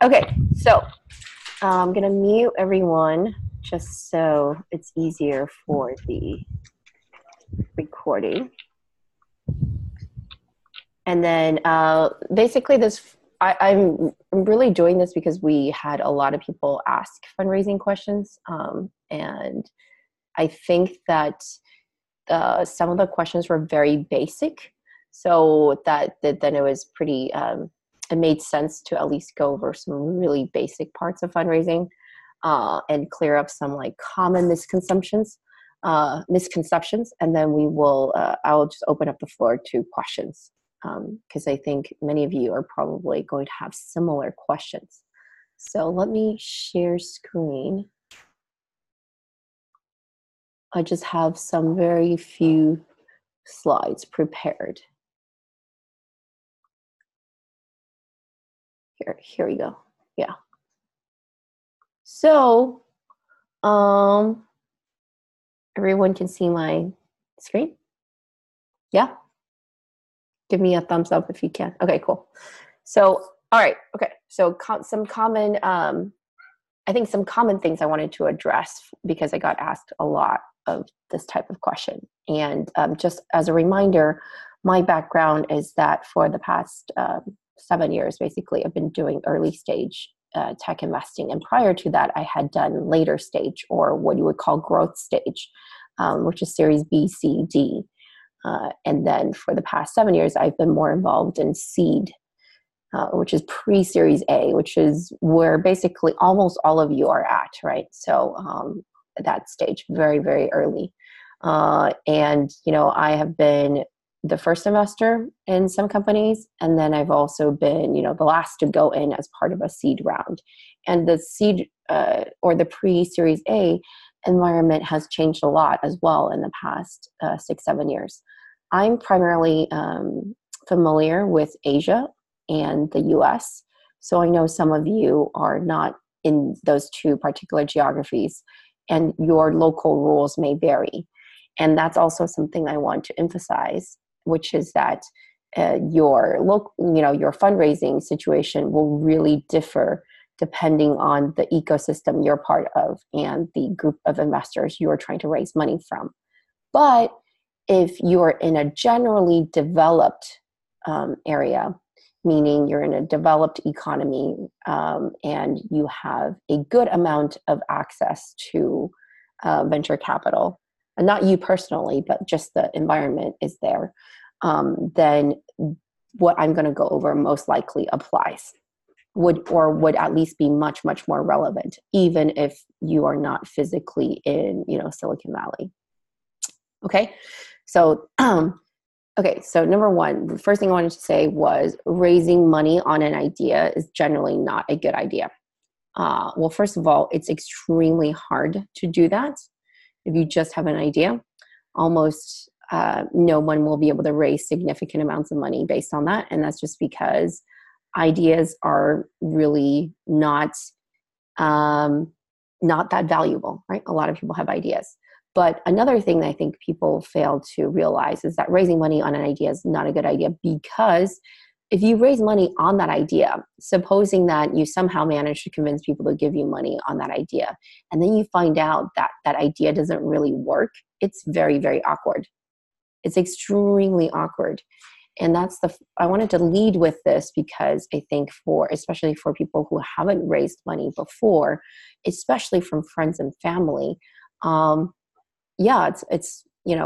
Okay, so I'm gonna mute everyone just so it's easier for the recording. And then basically I'm really doing this because we had a lot of people ask fundraising questions. And I think that some of the questions were very basic. So then it was pretty, it made sense to at least go over some really basic parts of fundraising and clear up some like common misconceptions. And then I'll just open up the floor to questions because I think many of you are probably going to have similar questions. So let me share screen. I just have some very few slides prepared. Here we go. Yeah. So, everyone can see my screen? Yeah? Give me a thumbs up if you can. Okay, cool. So, all right. Okay. So some common, I think some common things I wanted to address because I got asked a lot of this type of question. And just as a reminder, my background is that for the past 7 years, basically, I've been doing early stage tech investing. And prior to that, I had done later stage, or what you would call growth stage, which is Series B, C, D. And then for the past 7 years, I've been more involved in seed, which is pre-Series A, which is where basically almost all of you are at, right? So that stage, very, very early. And, I have been the first investor in some companies, and then I've also been, the last to go in as part of a seed round. And the seed or the pre-Series A environment has changed a lot as well in the past 6-7 years. I'm primarily familiar with Asia and the US. So I know some of you are not in those two particular geographies, and your local rules may vary. And that's also something I want to emphasize, which is that your fundraising situation will really differ depending on the ecosystem you're part of and the group of investors you're trying to raise money from. But if you're in a generally developed area, meaning you're in a developed economy and you have a good amount of access to venture capital, and not you personally, but just the environment is there, then what I'm going to go over most likely applies, would at least be much, much more relevant, even if you are not physically in, Silicon Valley. Okay, so okay, so number one, the first thing I wanted to say was raising money on an idea is generally not a good idea. Well, first of all, it's extremely hard to do that. If you just have an idea, almost no one will be able to raise significant amounts of money based on that. And that's just because ideas are really not that valuable, right? A lot of people have ideas. But another thing that I think people fail to realize is that raising money on an idea is not a good idea, because if you raise money on that idea, supposing that you somehow manage to convince people to give you money on that idea, and then you find out that that idea doesn't really work, it's very, very awkward. It's extremely awkward. And I wanted to lead with this because I think especially for people who haven't raised money before, especially from friends and family, it's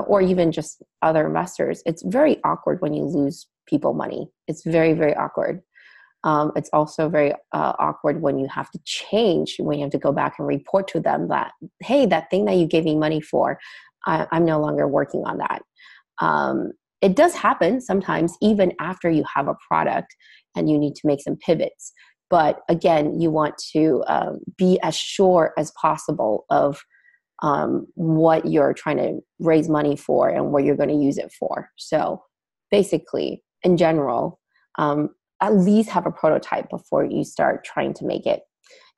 or even just other investors, it's very awkward when you lose people money. It's very, very awkward. It's also very awkward when you have to go back and report to them that, hey, that thing that you gave me money for, I'm no longer working on that. It does happen sometimes, even after you have a product and you need to make some pivots. But again, you want to be as sure as possible of what you're trying to raise money for and what you're going to use it for. So basically, in general, at least have a prototype before you start trying to make it.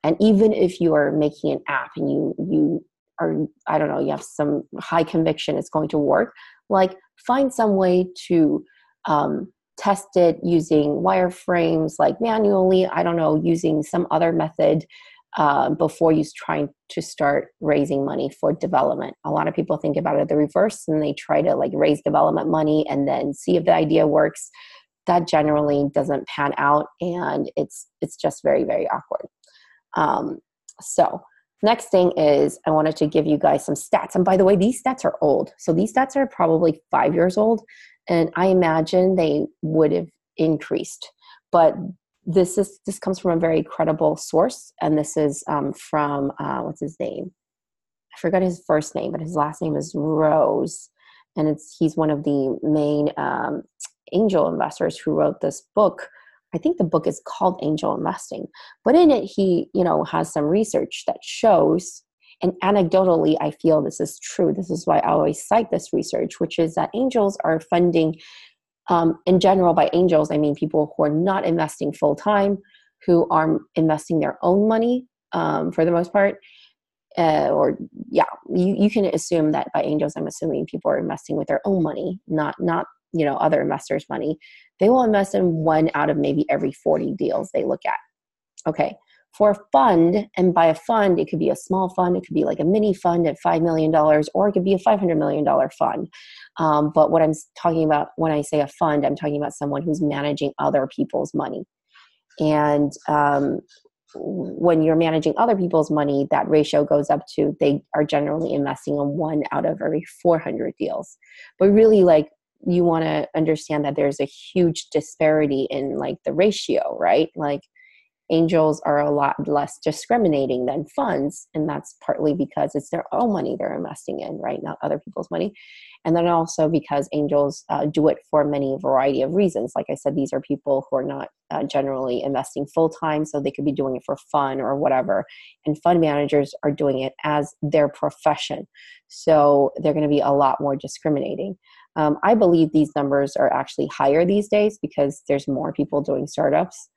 And even if you are making an app and you are, I don't know, you have some high conviction it's going to work, like find some way to tested using wireframes, like manually, I don't know, using some other method before you trying to start raising money for development. A lot of people think about it the reverse, and they try to like raise development money and then see if the idea works. That generally doesn't pan out, and it's just very, very awkward. So next thing is I wanted to give you guys some stats. And by the way, these stats are old. So these stats are probably 5 years old, and I imagine they would have increased. But this comes from a very credible source, and this is from what's his name? I forgot his first name, but his last name is Rose, and he's one of the main angel investors who wrote this book. I think the book is called Angel Investing, but in it he has some research that shows, and anecdotally I feel this is true. This is why I always cite this research, which is that angels are funding. In general, by angels, I mean people who are not investing full time, who are investing their own money for the most part. You can assume that by angels, I'm assuming people are investing with their own money, not other investors' money. They will invest in 1 out of maybe every 40 deals they look at. Okay. For a fund, and by a fund, it could be a small fund, it could be like a mini fund at $5 million, or it could be a $500 million fund. But what I'm talking about when I say a fund, I'm talking about someone who's managing other people's money. And when you're managing other people's money, that ratio goes up to, they are generally investing in 1 out of every 400 deals. But really, like, you want to understand that there's a huge disparity in like the ratio, right? Like, angels are a lot less discriminating than funds, and that's partly because it's their own money they're investing in, right? Not other people's money. And then also because angels do it for many variety of reasons. Like I said, these are people who are not generally investing full time, so they could be doing it for fun or whatever. And fund managers are doing it as their profession, so they're going to be a lot more discriminating. I believe these numbers are actually higher these days because there's more people doing startups.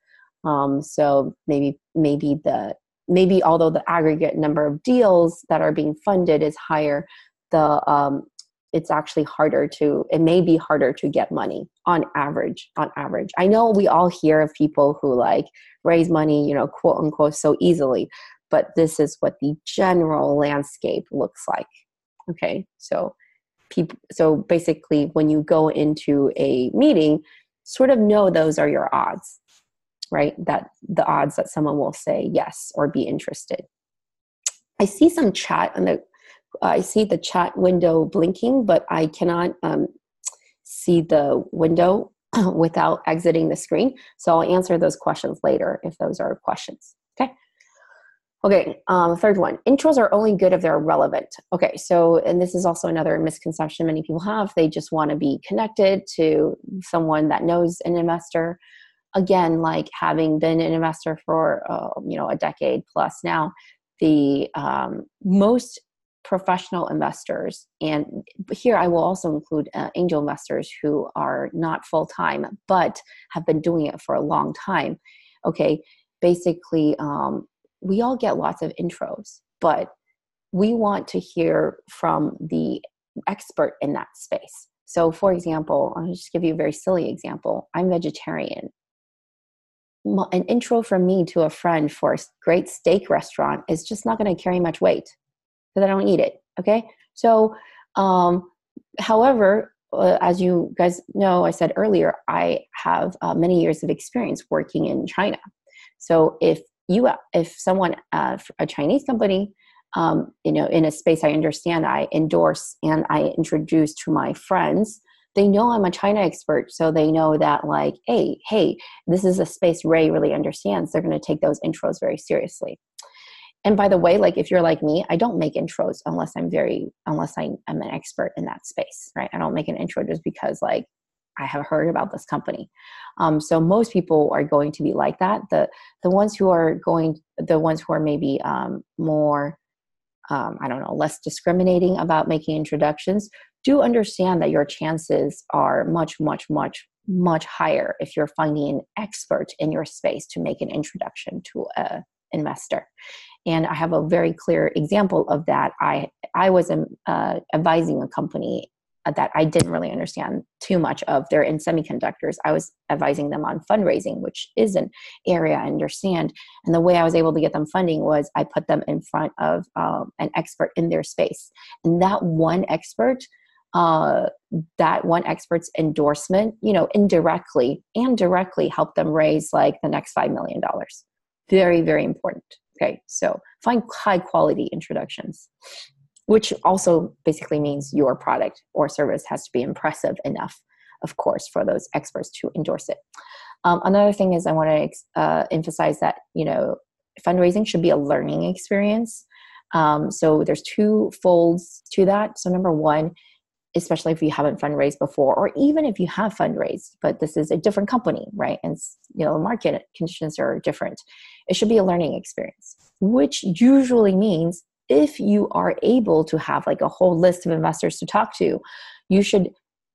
So maybe although the aggregate number of deals that are being funded is higher, it's actually it may be harder to get money on average. I know we all hear of people who like raise money, quote unquote, so easily, but this is what the general landscape looks like. Okay. So basically when you go into a meeting, sort of know those are your odds. Right? That the odds that someone will say yes or be interested. I see some chat I see the chat window blinking, but I cannot see the window without exiting the screen. So I'll answer those questions later if those are questions. Okay. Third one, intros are only good if they're relevant. Okay. So, and this is also another misconception many people have. They just want to be connected to someone that knows an investor. Again, like having been an investor for a decade plus now, the most professional investors, and here I will also include angel investors who are not full-time but have been doing it for a long time. Okay, basically, we all get lots of intros, but we want to hear from the expert in that space. So, for example, I'll just give you a very silly example. I'm vegetarian. An intro from me to a friend for a great steak restaurant is just not going to carry much weight because I don't eat it. Okay. So, however, as you guys know, I said earlier, I have many years of experience working in China. So if someone, a Chinese company, in a space I understand, I endorse and I introduce to my friends, they know I'm a China expert, so they know that like, hey, this is a space Ray really understands. They're going to take those intros very seriously. And by the way, like if you're like me, I don't make intros unless I'm an expert in that space, right? I don't make an intro just because like I have heard about this company. So most people are going to be like that. The ones who are maybe more, less discriminating about making introductions, do understand that your chances are much, much, much, much higher if you're finding an expert in your space to make an introduction to an investor. And I have a very clear example of that. I was advising a company that I didn't really understand too much of. They're in semiconductors. I was advising them on fundraising, which is an area I understand. And the way I was able to get them funding was I put them in front of an expert in their space. And that one expert's endorsement, indirectly and directly helped them raise like the next $5 million. Very, very important. Okay. So find high quality introductions, which also basically means your product or service has to be impressive enough, of course, for those experts to endorse it. Another thing is I want to emphasize that, fundraising should be a learning experience. So there's two folds to that. So number one, especially if you haven't fundraised before, or even if you have fundraised, but this is a different company, right? And, market conditions are different. It should be a learning experience, which usually means if you are able to have like a whole list of investors to talk to, you should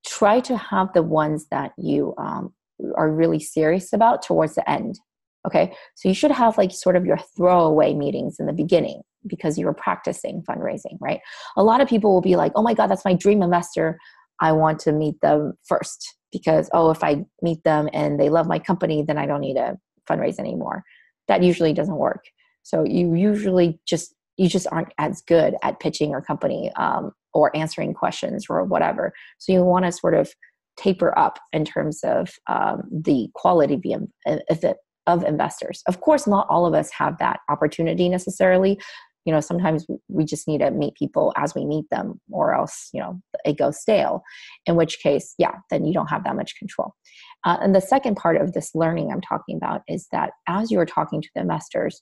try to have the ones that you are really serious about towards the end. Okay. So you should have like sort of your throwaway meetings in the beginning because you were practicing fundraising, right? A lot of people will be like, oh my God, that's my dream investor. I want to meet them first because, if I meet them and they love my company, then I don't need to fundraise anymore. That usually doesn't work. So you just aren't as good at pitching your company or answering questions or whatever. So you want to sort of taper up in terms of the quality of investors. Of course, not all of us have that opportunity necessarily. Sometimes we just need to meet people as we meet them, or else, it goes stale, in which case, then you don't have that much control. And the second part of this learning I'm talking about is that as you're talking to the investors,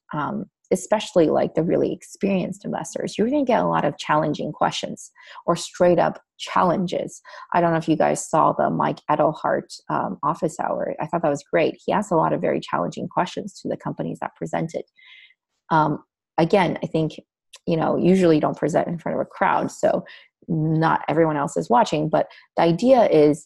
especially like the really experienced investors, you're going to get a lot of challenging questions or straight up challenges. I don't know if you guys saw the Mike Edelhart office hour. I thought that was great. He asked a lot of very challenging questions to the companies that presented. Again, I think, usually you don't present in front of a crowd, so not everyone else is watching, but the idea is,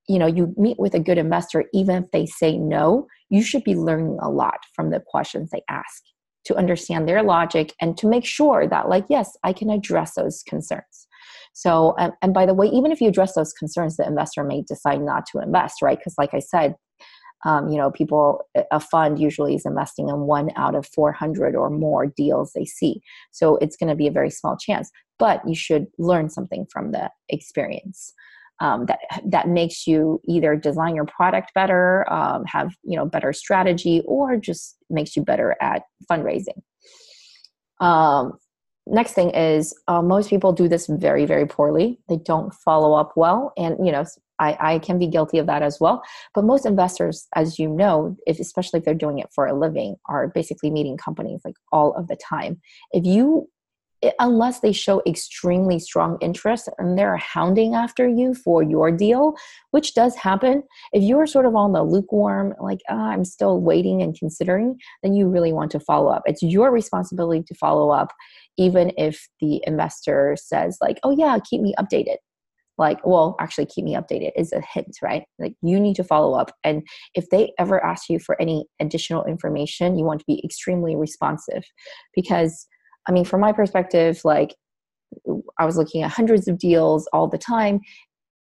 you meet with a good investor, even if they say no, you should be learning a lot from the questions they ask to understand their logic and to make sure that yes, I can address those concerns. So, and by the way, even if you address those concerns, the investor may decide not to invest, right? Because like I said, a fund usually is investing in 1 out of 400 or more deals they see. So it's going to be a very small chance, but you should learn something from the experience. That makes you either design your product better, have better strategy, or just makes you better at fundraising. Next thing is most people do this very, very poorly. They don't follow up well, and I can be guilty of that as well. But most investors, as you know, especially if they're doing it for a living, are basically meeting companies like all of the time. Unless they show extremely strong interest and they're hounding after you for your deal, which does happen, if you're sort of on the lukewarm, I'm still waiting and considering, then you really want to follow up. It's your responsibility to follow up, even if the investor says oh yeah, keep me updated. Actually keep me updated is a hint, right? You need to follow up. And if they ever ask you for any additional information, you want to be extremely responsive, because from my perspective, I was looking at hundreds of deals all the time.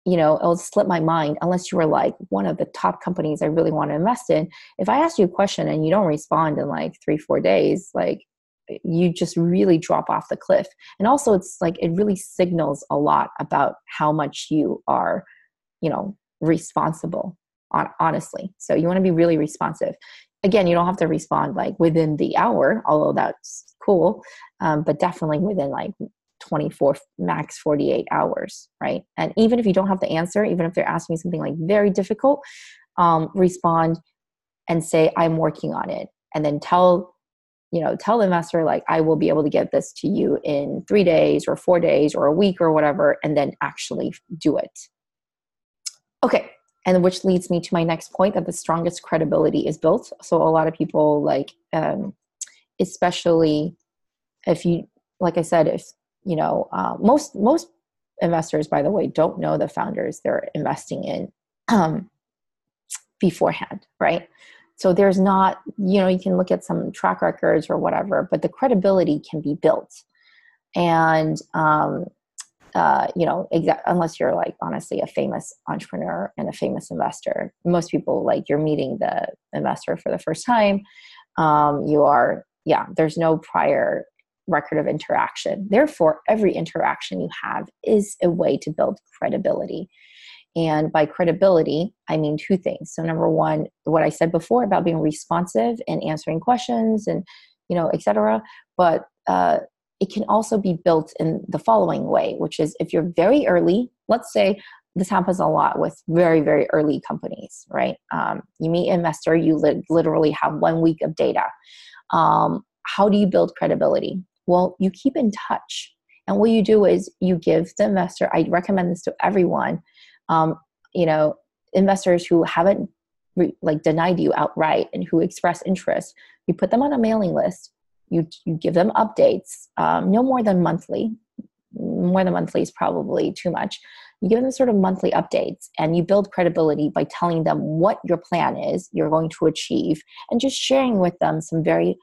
It'll slip my mind unless you were one of the top companies I really want to invest in. If I ask you a question and you don't respond in 3-4 days, you just really drop off the cliff. And also it's it really signals a lot about how much you are, responsible, honestly. So you want to be really responsive. Again, you don't have to respond within the hour, although that's cool. But definitely within 24, max 48 hours, right? And even if you don't have the answer, even if they're asking something very difficult, respond and say, I'm working on it. And then tell the investor, I will be able to get this to you in 3 days or 4 days or a week or whatever, and then actually do it. Okay. And which leads me to my next point, that the strongest credibility is built. So a lot of people especially if you, like I said, if, most investors, by the way, don't know the founders they're investing in beforehand, right? So there's not, you can look at some track records or whatever, but the credibility can be built. And unless you're like honestly a famous entrepreneur and a famous investor. Most people, like, you're meeting the investor for the first time. There's no prior record of interaction. Therefore, every interaction you have is a way to build credibility. And by credibility, I mean two things. So number one, what I said before about being responsive and answering questions and, et cetera. But it can also be built in the following way, which is if you're very early, let's say this happens a lot with very, very early companies, right? You meet an investor, you literally have 1 week of data. How do you build credibility? Well, you keep in touch. And what you do is you give the investor, I recommend this to everyone, investors who haven't denied you outright and who express interest, you put them on a mailing list. You give them updates, no more than monthly. More than monthly is probably too much. You give them sort of monthly updates, and you build credibility by telling them what your plan is, you're going to achieve, and just sharing with them some very,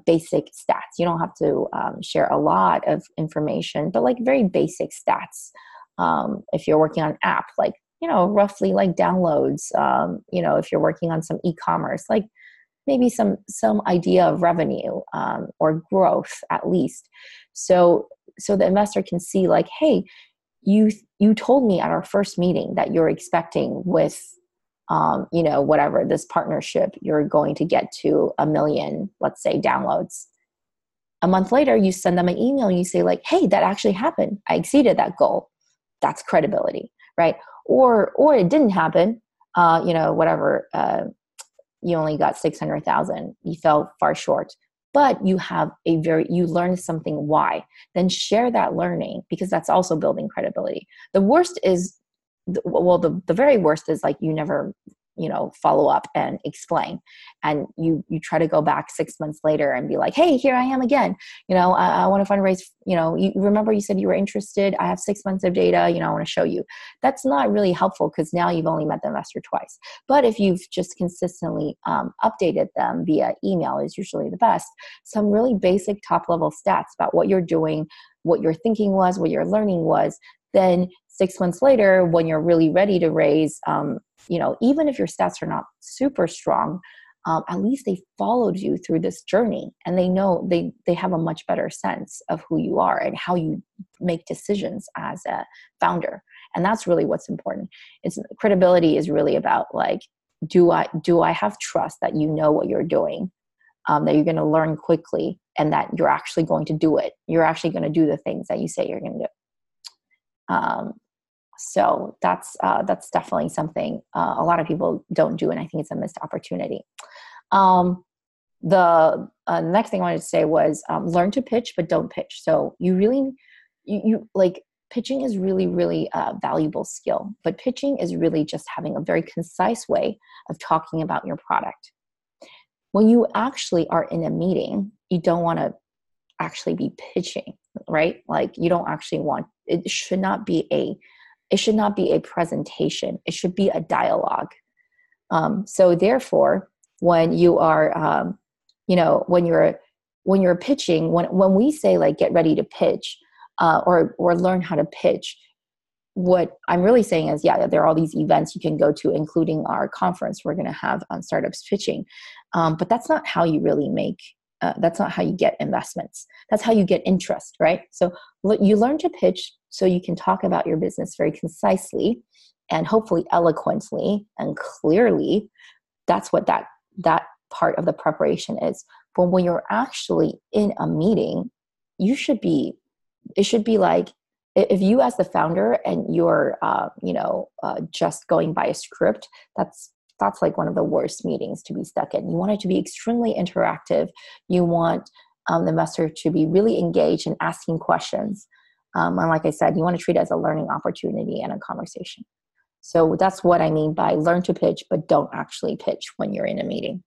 basic stats. You don't have to share a lot of information, but like very basic stats. If you're working on an app, roughly like downloads, if you're working on some e-commerce, like maybe some idea of revenue or growth at least. So the investor can see like, hey, you told me at our first meeting that you're expecting with, whatever, this partnership, you're going to get to 1 million, let's say, downloads. A month later, you send them an email and you say like, hey, that actually happened. I exceeded that goal. That's credibility, right? Or it didn't happen, whatever, you only got 600,000. You fell far short, but you have you learned something why. Then share that learning, because that's also building credibility. The worst is, the very worst is like you never, follow up and explain. And you try to go back 6 months later and be like, hey, here I am again. I want to fundraise. You remember you said you were interested. I have 6 months of data. I want to show you. That's not really helpful because now you've only met the investor twice. But if you've just consistently updated them via email is usually the best. Some really basic top level stats about what you're doing, what your thinking was, what your learning was. Then 6 months later, when you're really ready to raise, even if your stats are not super strong, at least they followed you through this journey, and they know they have a much better sense of who you are and how you make decisions as a founder. And that's really what's important. Credibility is really about like, do I have trust that you know what you're doing, that you're going to learn quickly, and that you're actually going to do it. You're actually going to do the things that you say you're going to do. So that's definitely something a lot of people don't do, and I think it's a missed opportunity. The next thing I wanted to say was learn to pitch, but don't pitch. So you pitching is really, really a valuable skill, but pitching is really just having a very concise way of talking about your product. When you actually are in a meeting, you don't want to actually be pitching, right? Like you don't actually want, it should not be a presentation. It should be a dialogue. So therefore, when you are, when you're pitching, when we say like, get ready to pitch, or learn how to pitch, what I'm really saying is, there are all these events you can go to, including our conference we're going to have on startups pitching. But that's not how you really that's not how you get investments. That's how you get interest, right? So you learn to pitch so you can talk about your business very concisely and hopefully eloquently and clearly. That's what that part of the preparation is. But when you're actually in a meeting, it should be like, if you as the founder and you're, just going by a script, that's like one of the worst meetings to be stuck in. You want it to be extremely interactive. You want the investor to be really engaged and asking questions. And like I said, you want to treat it as a learning opportunity and a conversation. So that's what I mean by learn to pitch, but don't actually pitch when you're in a meeting.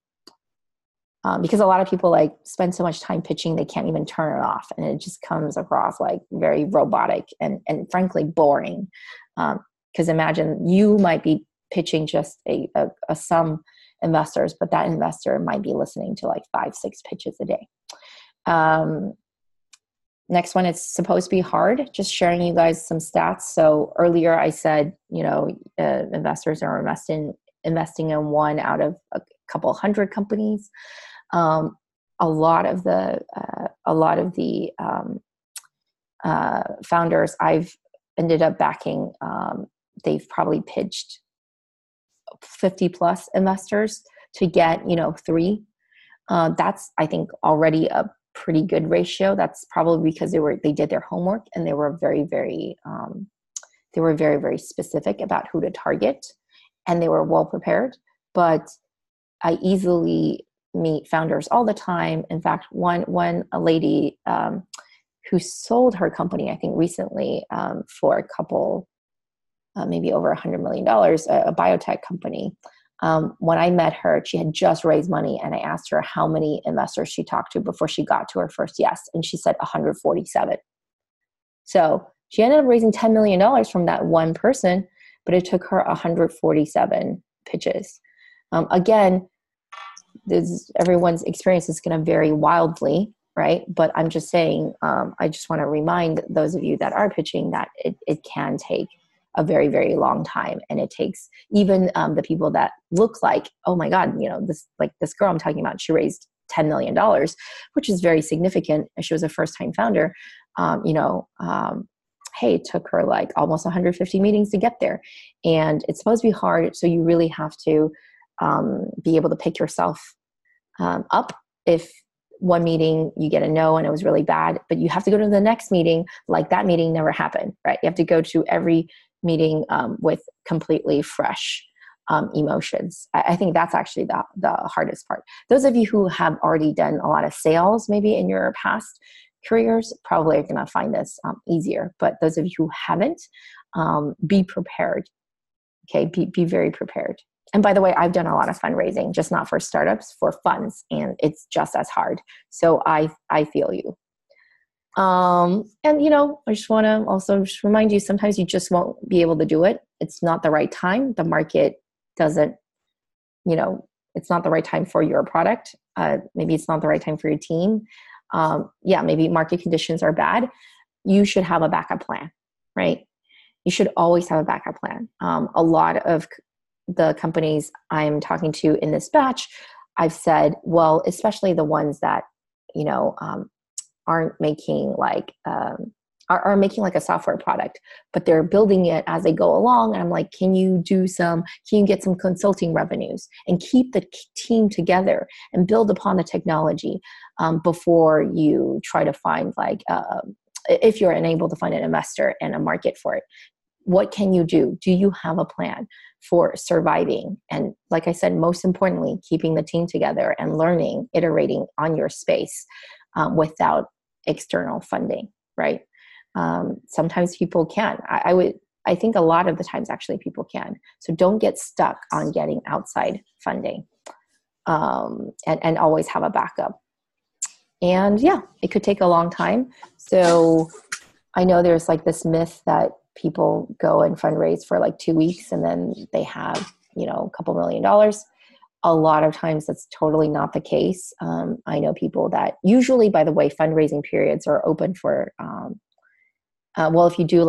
Because a lot of people like spend so much time pitching, they can't even turn it off. And it just comes across like very robotic and frankly boring. Because imagine you might be pitching just some investors, but that investor might be listening to like 5-6 pitches a day. Next one, it's supposed to be hard. Just sharing you guys some stats. So earlier I said, investors are investing in one out of a couple hundred companies. A lot of the founders I've ended up backing, they've probably pitched 50 plus investors to get, 3. That's, I think, already a pretty good ratio. That's probably because they did their homework, and they were very, very specific about who to target, and they were well prepared. But I easily meet founders all the time. In fact, a lady who sold her company, I think recently, for a couple, maybe over $100 million, a biotech company. When I met her, she had just raised money, and I asked her how many investors she talked to before she got to her first yes, and she said 147. So she ended up raising $10 million from that one person, but it took her 147 pitches. Again, everyone's experience is going to vary wildly, right? But I'm just saying, I just want to remind those of you that are pitching that it can take a very, very long time. And it takes even the people that look like, oh my God, this girl I'm talking about, she raised $10 million, which is very significant. She was a first-time founder. Hey, it took her like almost 150 meetings to get there. And it's supposed to be hard. So you really have to be able to pick yourself up. If one meeting you get a no and it was really bad, but you have to go to the next meeting like that meeting never happened, right? You have to go to every meeting with completely fresh emotions. I think that's actually the hardest part. Those of you who have already done a lot of sales maybe in your past careers probably are going to find this easier. But those of you who haven't, be prepared. Okay, be very prepared. And by the way, I've done a lot of fundraising, just not for startups, for funds, and it's just as hard. So I feel you. And I just want to also just remind you, sometimes you just won't be able to do it. It's not the right time. The market doesn't, it's not the right time for your product. Maybe it's not the right time for your team. Maybe market conditions are bad. You should have a backup plan, right? You should always have a backup plan. A lot of the companies I'm talking to in this batch, I've said, well, especially the ones that, aren't making are making like a software product, but they're building it as they go along. And I'm like, can you get some consulting revenues and keep the team together and build upon the technology before you try to find if you're unable to find an investor and a market for it, what can you do? Do you have a plan for surviving? And like I said, most importantly, keeping the team together and learning, iterating on your space without external funding, right? Sometimes people can. I think a lot of the times actually people can. So don't get stuck on getting outside funding, and always have a backup. And it could take a long time. So I know there's like this myth that people go and fundraise for like 2 weeks and then they have, a couple $1 million. A lot of times that's totally not the case. I know people that usually, by the way, fundraising periods are open for, if you do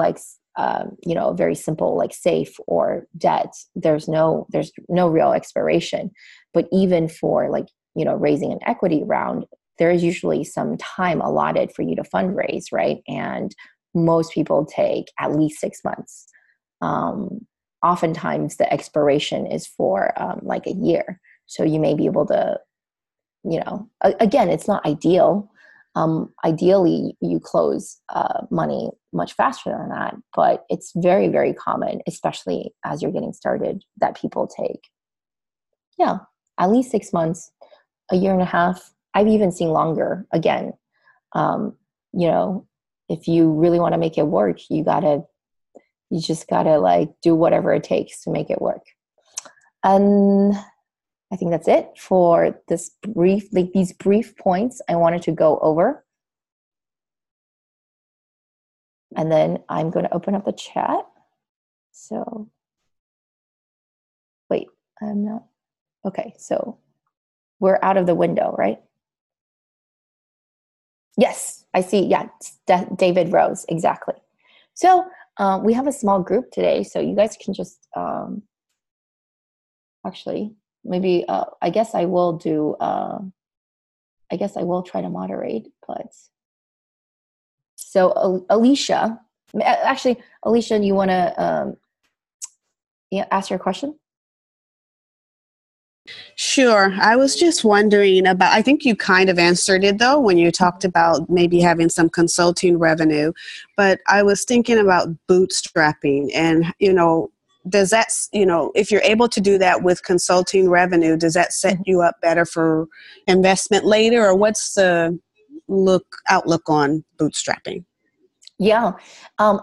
very simple like SAFE or debt, there's no real expiration. But even for raising an equity round, there is usually some time allotted for you to fundraise, right? And most people take at least 6 months. Oftentimes the expiration is for a year. So you may be able to, again, it's not ideal. Ideally, you close money much faster than that, but it's very, very common, especially as you're getting started, that people take, at least 6 months, a year and a half. I've even seen longer. Again, if you really want to make it work, you just gotta do whatever it takes to make it work. And I think that's it for this these brief points I wanted to go over. And then I'm going to open up the chat. So, wait, I'm not. Okay, so we're out of the window, right? Yes, I see. Yeah, David Rose, exactly. So we have a small group today, so you guys can just actually maybe I guess I will do. I guess I will try to moderate, but so Alicia, actually, Alicia, you want to ask your question? Sure. I was just wondering about, I think you kind of answered it though when you talked about maybe having some consulting revenue, but I was thinking about bootstrapping and, does that, if you're able to do that with consulting revenue, does that set you up better for investment later, or what's the outlook on bootstrapping? Yeah,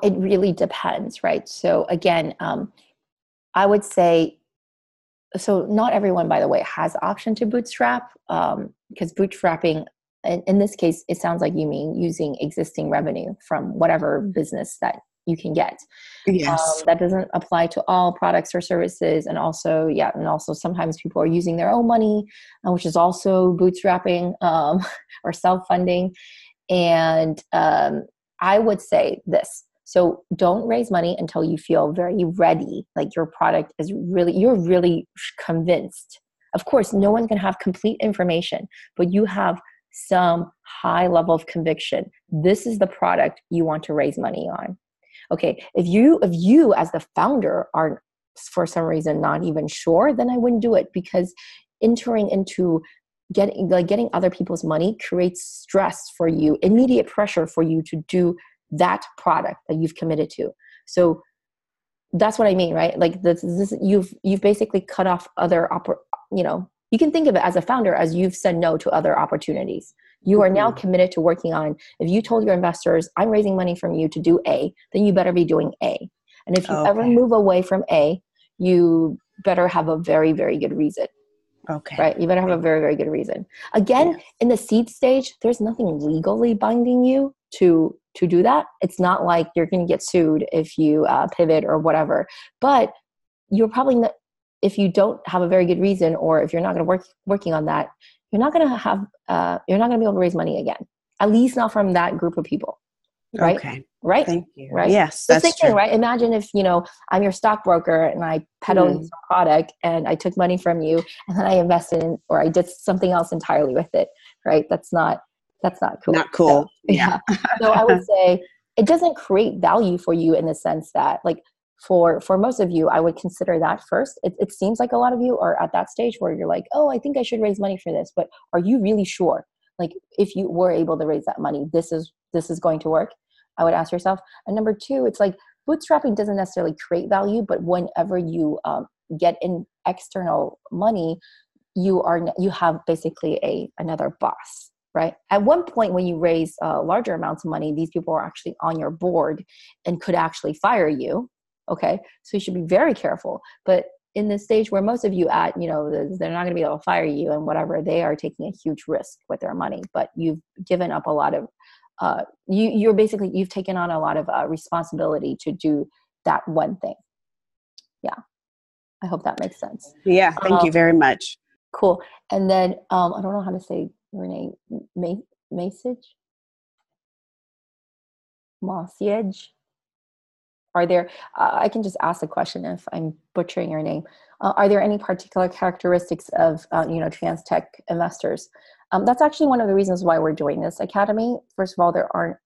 it really depends, right? So again, I would say, so not everyone, by the way, has option to bootstrap, because bootstrapping, in this case, it sounds like you mean using existing revenue from whatever business that you can get. Yes. That doesn't apply to all products or services. And also, sometimes people are using their own money, which is also bootstrapping, or self-funding. And I would say this. So don't raise money until you feel very ready. Like your product is really, you're really convinced. Of course, no one's going to have complete information, but you have some high level of conviction. This is the product you want to raise money on. Okay. If you as the founder are for some reason not even sure, then I wouldn't do it, because entering into getting other people's money creates stress for you, immediate pressure for you to do that product that you've committed to. So that's what I mean, right? Like this you've basically cut off other you can think of it as a founder as you've said no to other opportunities. You are now committed to working on, if you told your investors, I'm raising money from you to do A, then you better be doing A. And if you ever move away from A, you better have a very, very good reason. Okay. Right? You better have a very, very good reason. Again, in the seed stage, there's nothing legally binding you to do that. It's not like you're going to get sued if you pivot or whatever. But you're probably not, if you don't have a very good reason, or if you're not going to working on that, you're not going to be able to raise money again. At least not from that group of people. Right? Okay. Right? Thank you. Right? Yes, The that's same true. thing, right? Imagine if, I'm your stockbroker and I peddle you some product and I took money from you and then I invested in, or I did something else entirely with it, right? That's not cool. Not cool. So, yeah. So I would say it doesn't create value for you in the sense that, like, for most of you, I would consider that first. It seems like a lot of you are at that stage where you're like, oh, I think I should raise money for this, but are you really sure? Like, if you were able to raise that money, this is going to work. I would ask yourself. And number two, it's like bootstrapping doesn't necessarily create value, but whenever you get in external money, you have basically another boss, right? At one point, when you raise larger amounts of money, these people are actually on your board and could actually fire you. Okay, so you should be very careful. But in this stage where most of you at, they're not going to be able to fire you and whatever, they are taking a huge risk with their money. But you've given up a lot of you've taken on a lot of responsibility to do that one thing. Yeah. I hope that makes sense. Yeah. Thank you very much. Cool. And then, I don't know how to say your name. Message? Are there, I can just ask a question if I'm butchering your name. Are there any particular characteristics of, trans tech investors? That's actually one of the reasons why we're doing this academy. First of all,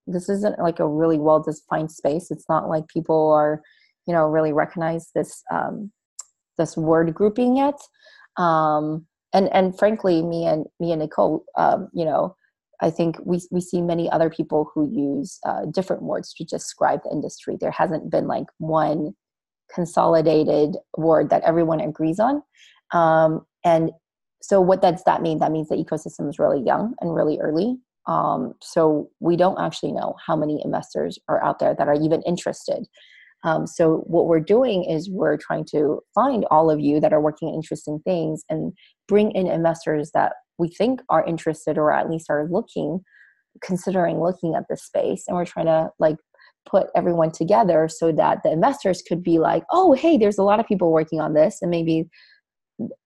this isn't like a really well-defined space. It's not like people are, really recognize this, this word grouping yet. And frankly, me and Nicole, I think we see many other people who use different words to describe the industry. There hasn't been like one consolidated word that everyone agrees on. And so what does that mean? That means the ecosystem is really young and really early. So we don't actually know how many investors are out there that are even interested. So what we're doing is we're trying to find all of you that are working on interesting things and bring in investors that we think are interested, or at least are considering looking at this space. And we're trying to put everyone together so that the investors could be like, oh, hey, there's a lot of people working on this, and maybe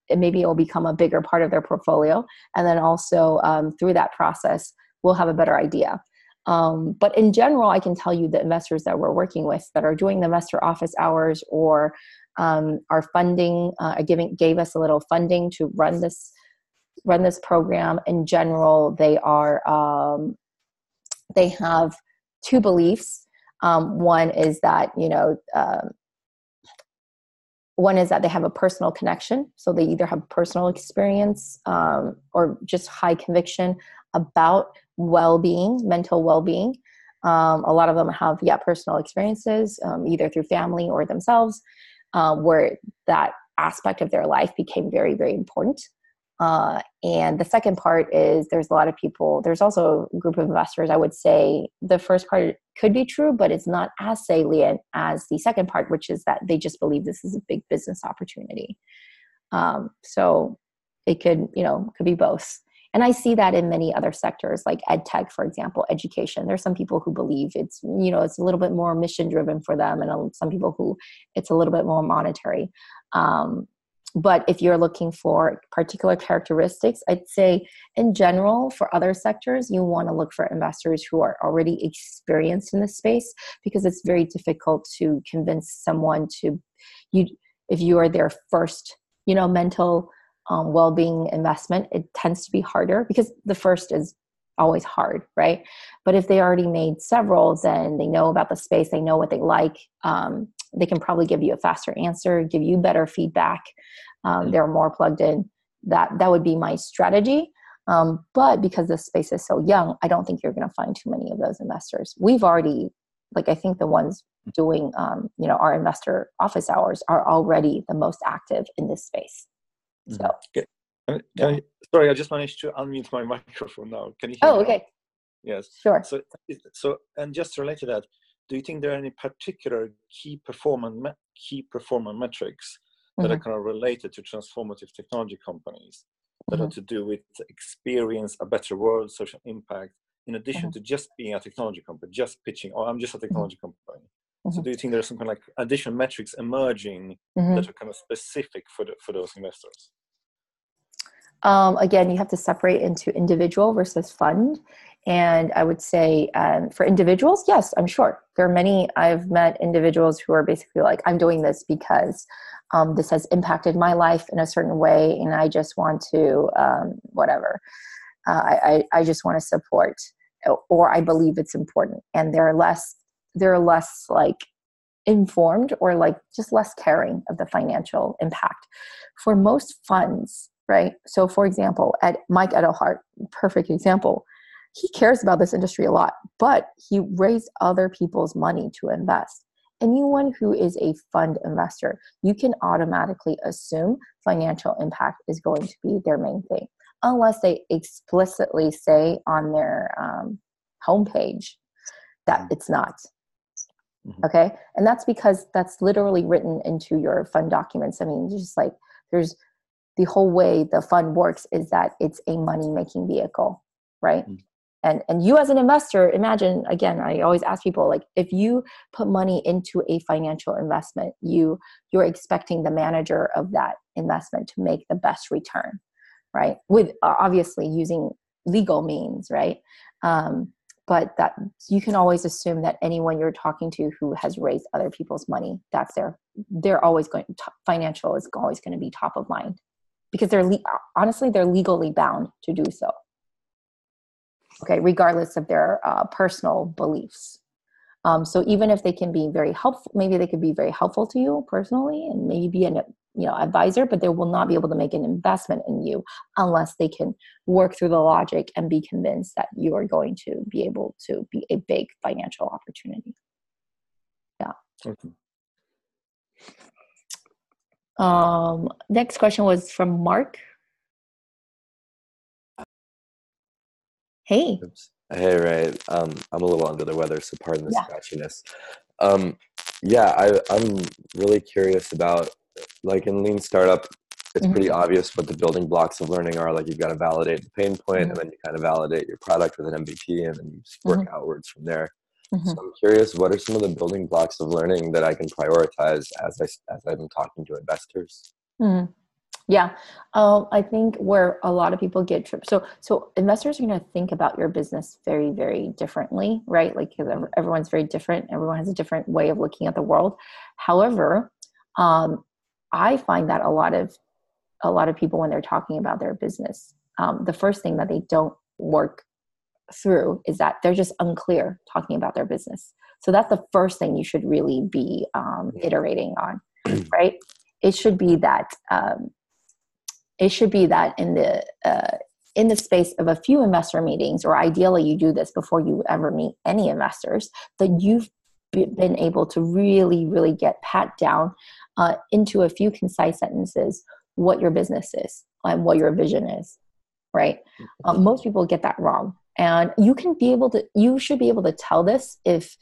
it will become a bigger part of their portfolio. And then also through that process, we'll have a better idea. But in general, I can tell you the investors that we're working with that are doing the investor office hours or are funding, gave us a little funding to run this program. In general, they have two beliefs. One is that, one is that they have a personal connection. So they either have personal experience or just high conviction about well-being, mental well-being. A lot of them have, personal experiences, either through family or themselves, where that aspect of their life became very, very important. And the second part is there's a lot of people, there's also a group of investors, I would say the first part could be true, but it's not as salient as the second part, which is that they just believe this is a big business opportunity. So it could be both. And I see that in many other sectors, like ed tech, for example, education. There's some people who believe it's a little bit more mission driven for them, and some people who it's a little bit more monetary. But if you're looking for particular characteristics, I'd say in general, for other sectors, you want to look for investors who are already experienced in this space, because it's very difficult to convince someone if you are their first, mental well-being investment. It tends to be harder because the first is always hard, right? But if they already made several, then they know about the space, they know what they like. They can probably give you a faster answer, give you better feedback. They're more plugged in. That would be my strategy. But because this space is so young, I don't think you're going to find too many of those investors. We've already, I think the ones doing, our investor office hours are already the most active in this space. So, okay. Sorry, I just managed to unmute my microphone now. Can you hear me? Oh, okay. Yes. Sure. So, and just related to that, do you think there are any particular key performance metrics that are kind of related to transformative technology companies that are to do with experience, a better world, social impact, in addition to just being a technology company, just pitching, I'm just a technology company. So do you think there's some kind of additional metrics emerging that are kind of specific for those investors? Again, you have to separate into individual versus fund. And I would say for individuals, yes, I'm sure. There are many, I've met individuals who are basically like, I'm doing this because this has impacted my life in a certain way, and I just want to, I just want to support, or I believe it's important. And they're less informed, or just less caring of the financial impact. For most funds, right? So for example, at Mike Edelhart, perfect example, he cares about this industry a lot, but he raised other people's money to invest. Anyone who is a fund investor, you can automatically assume financial impact is going to be their main thing, unless they explicitly say on their homepage that it's not. Okay. And that's because that's literally written into your fund documents. I mean, just there's the whole way the fund works is that it's a money-making vehicle, right? And you as an investor, imagine, again, I always ask people, if you put money into a financial investment, you're expecting the manager of that investment to make the best return, right? With obviously using legal means, right? But that you can always assume that anyone you're talking to who has raised other people's money, they're always financial is always going to be top of mind, because honestly, they're legally bound to do so. Okay, regardless of their personal beliefs. So even if they can be very helpful, maybe they could be very helpful to you personally, and maybe be an advisor, but they will not be able to make an investment in you unless they can work through the logic and be convinced that you are going to be able to be a big financial opportunity. Yeah. Okay. Next question was from Mark. Hey. Oops. Hey, Ray. I'm a little under the weather, so pardon the scratchiness. I'm really curious about, in lean startup, it's pretty obvious what the building blocks of learning are. You've got to validate the pain point, and then you kind of validate your product with an MVP, and then you just work outwards from there. So I'm curious, what are some of the building blocks of learning that I can prioritize as I'm talking to investors? Yeah. I think where a lot of people get tripped. So investors are going to think about your business very, very differently, right? Like, 'cause everyone's very different. Everyone has a different way of looking at the world. However, I find that a lot of people, when they're talking about their business, the first thing that they don't work through is that they're just unclear talking about their business. So that's the first thing you should really be iterating on, right? It should be that in the space of a few investor meetings, or ideally you do this before you ever meet any investors, that you've been able to really, really get pat down into a few concise sentences what your business is and what your vision is, right? Most people get that wrong. And you should be able to tell this if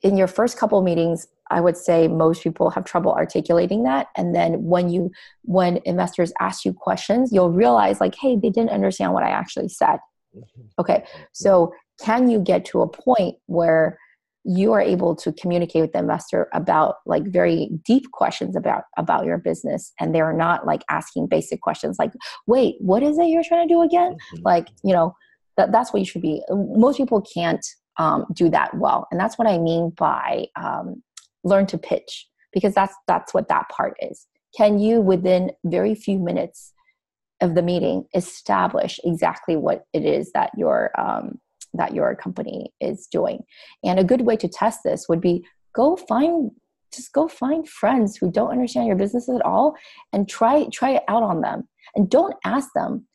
in your first couple of meetings. I would say most people have trouble articulating that. And then when investors ask you questions, you'll realize like, hey, they didn't understand what I actually said. Okay. So can you get to a point where you are able to communicate with the investor about like very deep questions about your business, and they're not like asking basic questions like, wait, what is it you're trying to do again? Like, that's what you should be. Most people can't do that well. And that's what I mean by learn to pitch, because that's what that part is. Can you, within very few minutes of the meeting, establish exactly what it is that your company is doing? And a good way to test this would be go find friends who don't understand your business at all and try it out on them. And don't ask them,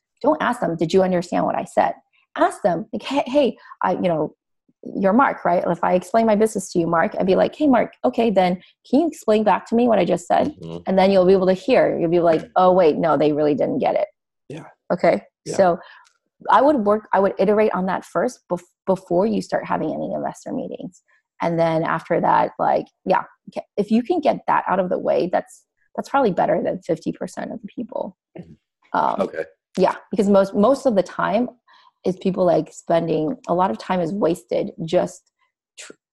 did you understand what I said? Ask them like, hey, you're Mark, right? If I explain my business to you, Mark, I'd be like, hey, Mark, okay, then can you explain back to me what I just said? Mm-hmm. And then you'll be able to hear. You'll be like, oh, wait, no, they really didn't get it. Yeah. Okay. Yeah. So I would iterate on that first before you start having any investor meetings. And then after that, like, yeah, if you can get that out of the way, that's probably better than 50% of the people. Okay. Yeah. Because most of the time, is people like spending a lot of time is wasted just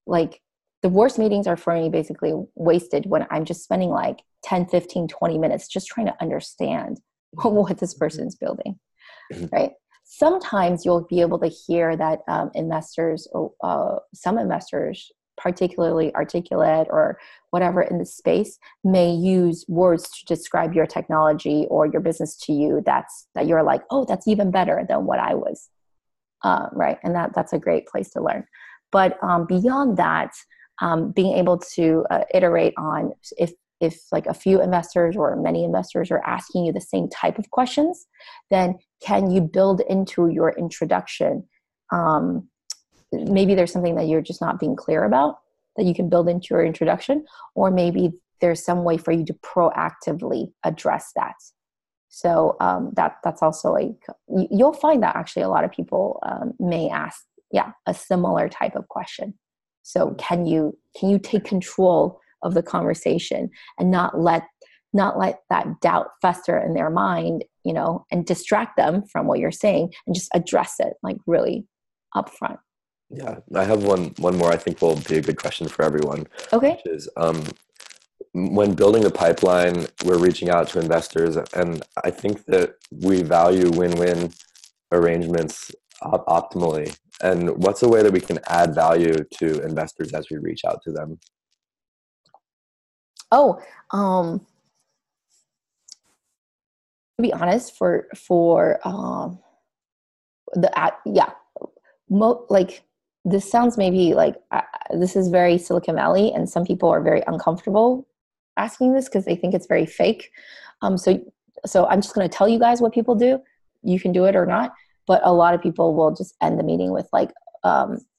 like the worst meetings are for me basically wasted when I'm just spending like 10, 15, 20 minutes just trying to understand what this person's building, right? Sometimes you'll be able to hear that some investors, particularly articulate or whatever in the space, may use words to describe your technology or your business to you that you're like, oh, that's even better than what I was. Right. And that's a great place to learn. But beyond that, being able to iterate on if like a few investors or many investors are asking you the same type of questions, then can you build into your introduction? Maybe there's something that you're just not being clear about that you can build into your introduction, or maybe there's some way for you to proactively address that. So that's also you'll find that actually a lot of people may ask, a similar type of question. So can you take control of the conversation and not let that doubt fester in their mind, and distract them from what you're saying, and just address it like really upfront. Yeah, I have one more I think will be a good question for everyone. Okay. Which is when building the pipeline, we're reaching out to investors, and I think that we value win-win arrangements optimally. And what's a way that we can add value to investors as we reach out to them? To be honest, this sounds maybe like this is very Silicon Valley, and some people are very uncomfortable asking this because they think it's very fake. So I'm just going to tell you guys what people do. You can do it or not, but a lot of people will just end the meeting with like,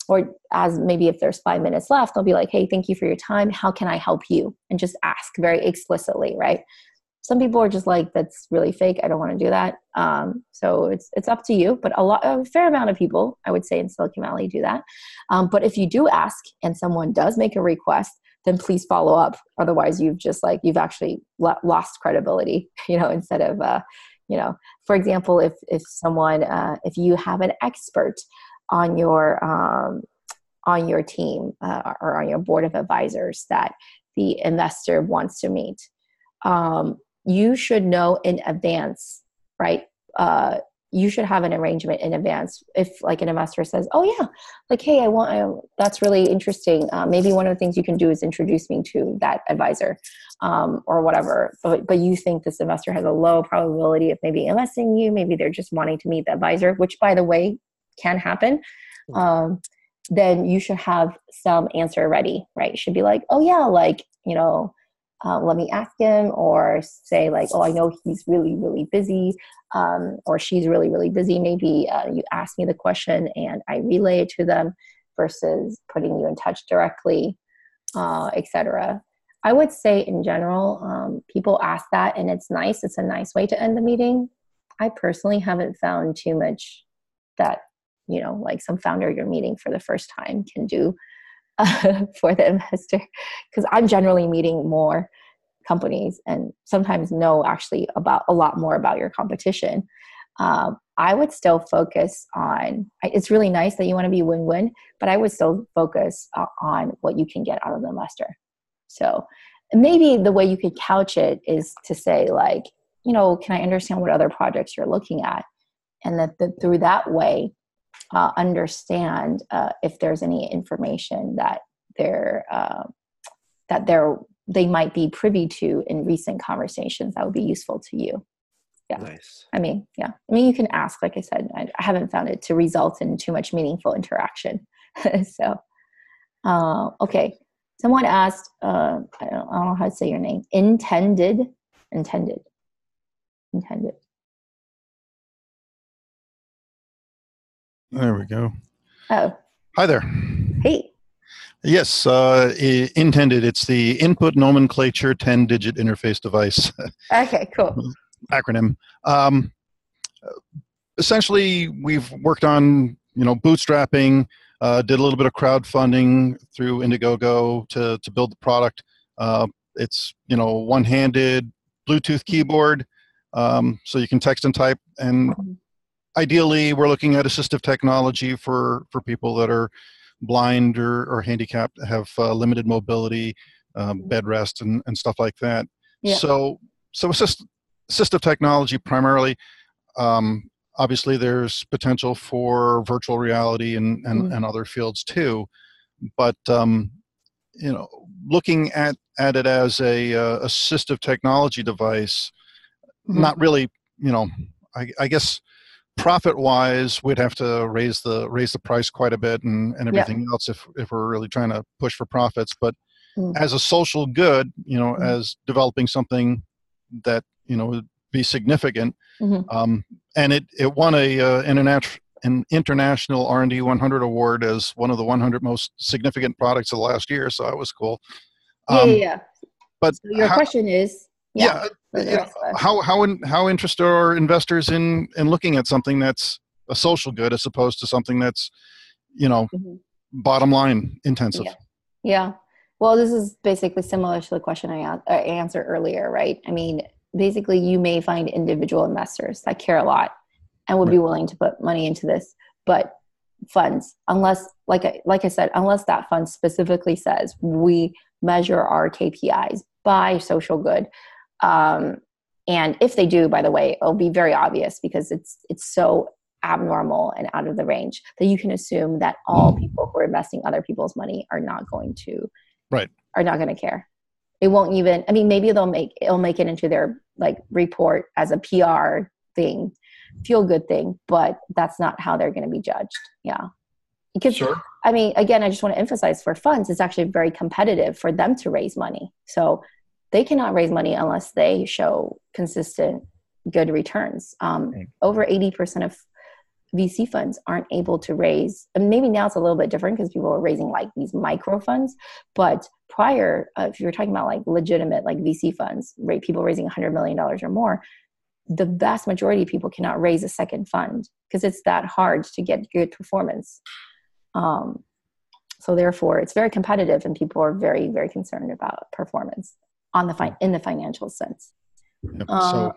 or as maybe if there's 5 minutes left, they'll be like, hey, thank you for your time. How can I help you? And just ask very explicitly, right? Some people are just like, that's really fake. I don't want to do that. So it's up to you. But a fair amount of people, I would say in Silicon Valley, do that. But if you do ask and someone does make a request, then please follow up. Otherwise, you've actually lost credibility. Instead of for example, if someone if you have an expert on your team or on your board of advisors that the investor wants to meet. you should know in advance, right? You should have an arrangement in advance. If like an investor says, oh yeah, like, hey, that's really interesting. Maybe one of the things you can do is introduce me to that advisor, or whatever. But you think this investor has a low probability of maybe investing in you. Maybe they're just wanting to meet the advisor, which by the way, can happen. Then you should have some answer ready, right? You should be like, oh yeah, like, let me ask him, or say like, oh, I know he's really, really busy, or she's really, really busy. Maybe you ask me the question and I relay it to them versus putting you in touch directly, etc. I would say in general, people ask that and it's nice. It's a nice way to end the meeting. I personally haven't found too much that, like some founder you're meeting for the first time can do for the investor, because I'm generally meeting more companies and sometimes know actually about a lot more about your competition. I would still focus on, it's really nice that you want to be win-win, but I would still focus on what you can get out of the investor. So maybe the way you could couch it is to say like, can I understand what other projects you're looking at? And that through that way, understand if there's any information that they might be privy to in recent conversations that would be useful to you. Yeah. Nice. You can ask, like I said, I haven't found it to result in too much meaningful interaction. So, okay. Someone asked, I don't know how to say your name. Intended. There we go. Oh. Hi there. Hey. Yes, intended. It's the Input Nomenclature 10-digit interface device. Okay, cool. Acronym. Essentially, we've worked on bootstrapping. Did a little bit of crowdfunding through Indiegogo to build the product. It's one-handed Bluetooth keyboard, so you can text and type. And ideally, we're looking at assistive technology for people that are blind or handicapped, have limited mobility, bed rest, and stuff like that. Yeah. So assistive technology primarily. Obviously, there's potential for virtual reality and other fields too. But looking at it as a assistive technology device, not really. I guess profit-wise, we'd have to raise the price quite a bit and everything else if we're really trying to push for profits. But as a social good, as developing something that would be significant, and it won an international R&D 100 award as one of the 100 most significant products of the last year. So that was cool. Yeah. But so your question is. How interested are investors in looking at something that's a social good as opposed to something that's, bottom line intensive? Yeah. Well, this is basically similar to the question I answered earlier, right? I mean, basically, you may find individual investors that care a lot and would be willing to put money into this, but funds, unless, like I said, unless that fund specifically says we measure our KPIs by social good. And if they do, by the way, it'll be very obvious because it's so abnormal and out of the range that you can assume that all people who are investing other people's money are not going to care. It won't even, maybe it'll make it into their report as a PR thing, feel good thing, but that's not how they're going to be judged. Yeah. Because, again, I just want to emphasize for funds, it's actually very competitive for them to raise money. So they cannot raise money unless they show consistent good returns. Over 80% of VC funds aren't able to raise, and maybe now it's a little bit different because people are raising these micro funds, but prior, if you're talking about legitimate VC funds, people raising $100 million or more, the vast majority of people cannot raise a second fund because it's that hard to get good performance. So therefore, it's very competitive and people are very, very concerned about performance in the financial sense. So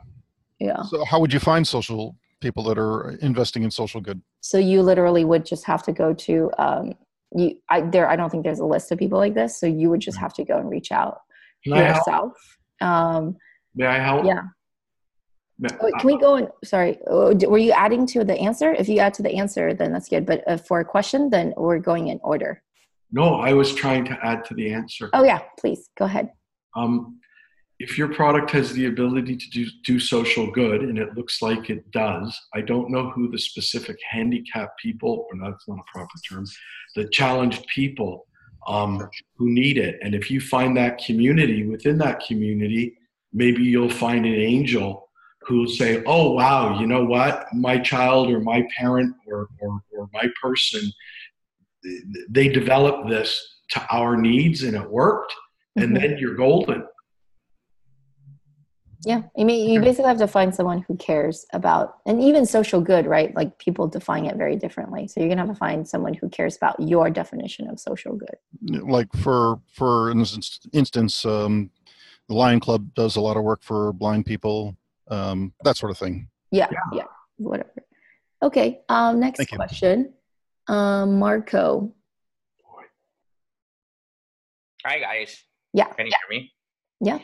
how would you find social people that are investing in social good? So you literally would just have to go to I don't think there's a list of people like this, so you would just have to go and reach out yourself. May I help? Yeah. Can we go in? Sorry, were you adding to the answer? If you add to the answer, then that's good. But for a question, then we're going in order. No, I was trying to add to the answer. Oh yeah, please go ahead. If your product has the ability to do social good, and it looks like it does, I don't know who the specific handicapped people, or that's not a proper term, the challenged people who need it. And if you find that community, within that community, maybe you'll find an angel who'll say, oh, wow, you know what? My child or my parent or my person, they developed this to our needs and it worked. And then you're golden. Yeah, I mean, you basically have to find someone who cares about, and even social good, right? Like people define it very differently. So you're gonna have to find someone who cares about your definition of social good. Like for instance, the Lion Club does a lot of work for blind people, that sort of thing. Yeah, whatever. Okay, next question. Marco. Hi guys. Yeah. Can you hear me? Yeah.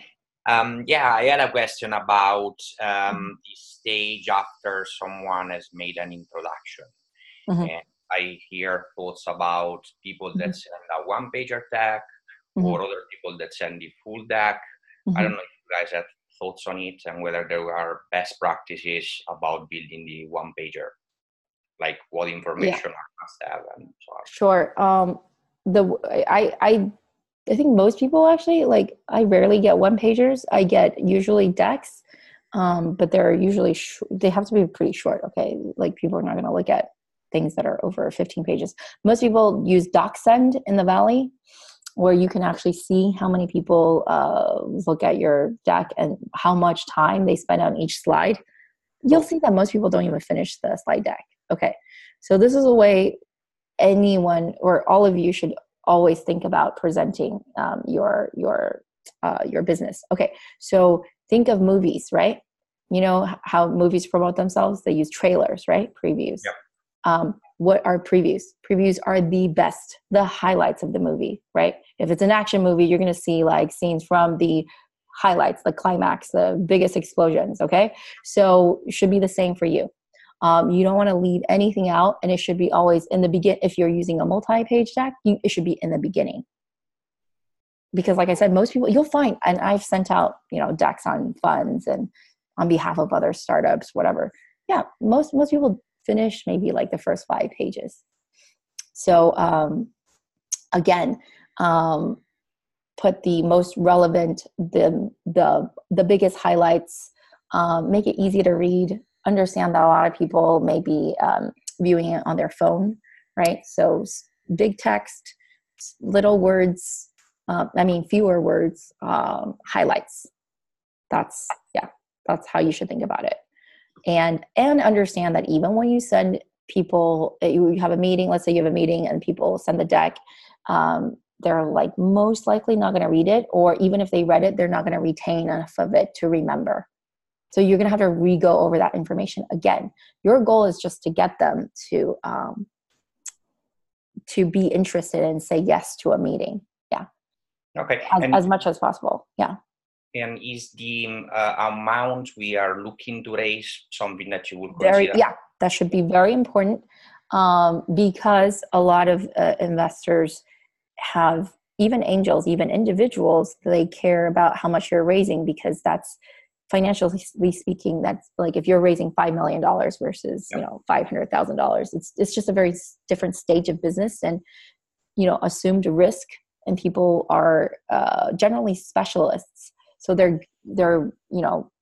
I had a question about the stage after someone has made an introduction. And I hear thoughts about people that send a one-pager deck or other people that send the full deck. I don't know if you guys have thoughts on it and whether there are best practices about building the one-pager, like what information I must have and so on. Sure. I think most people actually, like, I rarely get one pagers. I get usually decks, but they're usually, they have to be pretty short. Okay. Like people are not going to look at things that are over 15 pages. Most people use DocSend in the Valley, where you can actually see how many people look at your deck and how much time they spend on each slide. You'll see that most people don't even finish the slide deck. Okay. So this is a way anyone or all of you should always think about presenting your business. Okay, so think of movies, right? You know how movies promote themselves? They use trailers, right? Previews. Yep. What are previews? Previews are the best, the highlights of the movie, right? If it's an action movie, you're going to see like scenes from the highlights, the climax, the biggest explosions, okay? So it should be the same for you. You don't want to leave anything out, and it should be always in the begin. If you're using a multi-page deck, it should be in the beginning. Because like I said, most people, you'll find, and I've sent out, decks on funds and on behalf of other startups, whatever. Yeah, most people finish maybe like the first 5 pages. So again, put the most relevant, the biggest highlights, make it easy to read. Understand that a lot of people may be viewing it on their phone, right? So big text, little words, fewer words, highlights. That's how you should think about it. And understand that even when you send people, you have a meeting, let's say you have a meeting and people send the deck, they're like most likely not going to read it, or even if they read it, they're not going to retain enough of it to remember. So you're going to have to re-go over that information again. Your goal is just to get them to be interested and say yes to a meeting. Yeah. Okay. As much as possible. Yeah. And is the amount we are looking to raise something that you would consider? That should be very important, because a lot of investors have, even angels, even individuals, they care about how much you're raising, because that's, financially speaking, that's like if you're raising $5 million versus $500,000, it's just a very different stage of business and assumed risk. And people are generally specialists, so they're